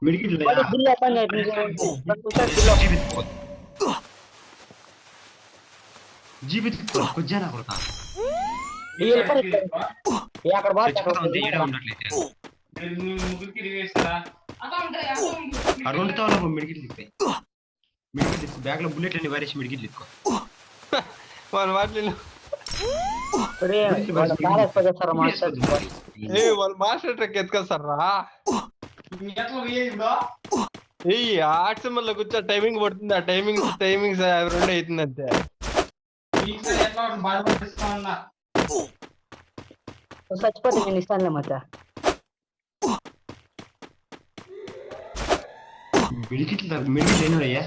medkit bill open జీబిత్ కొజ్జానా కొడతా అక్కడ ఉండట్లయితే అడుగుతావు మెడికిట్ తిప్పాయి మెడికిట్ బ్యాగ్ లో బుల్లెట్ అన్ని వారేసి మెడికిట్ తిప్పుకో వాళ్ళ వాటిలో వాళ్ళు మాస్టర్ ట్రక్ ఎత్తుకొస్తారా ఆర్ట్స్ మళ్ళీ కూర్చో టైమింగ్ పడుతుంది ఆ టైమింగ్స్ రెండు అవుతుంది అంతే చచ్చిపోతే నేను ఇస్తానులే మచ్చా మెడికిట్ అయినయ్యా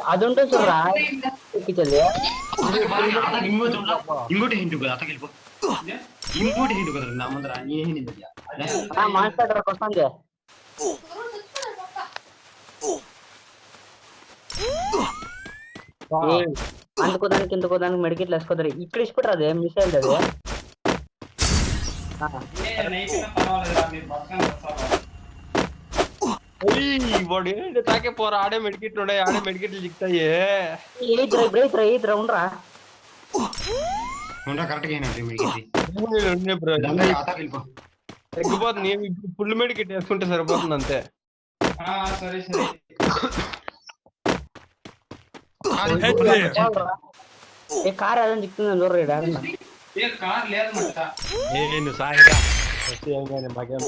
అది ఉంటుంది చూడరా ఇంకోటి హింటూ కదా అతకి వెళ్ళిపో ఇంకోటి హింటూ కదా నా ముందర మాస్టర్ వస్తాను అందుకోదానికి ఇందుకోదానికి మెడికెట్లు వేసుకోదారు ఇక్కడ ఇచ్చిపెట్టరు అదే మిస్ అయ్యింది అది వాడు ఏంటి తాకే పోరా ఆడే మెడికెట్లు ఉన్నాయి ఆడే మెడికెట్లు చిక్తాయి ఉండరా కరెక్ట్గా తగ్గిపోతుంది ఫుల్ మెడికెట్ వేసుకుంటే సరిపోతుంది అంతే కార్ ఏదని చిక్తుంది చూడరా నేను సాయిగా మాకేం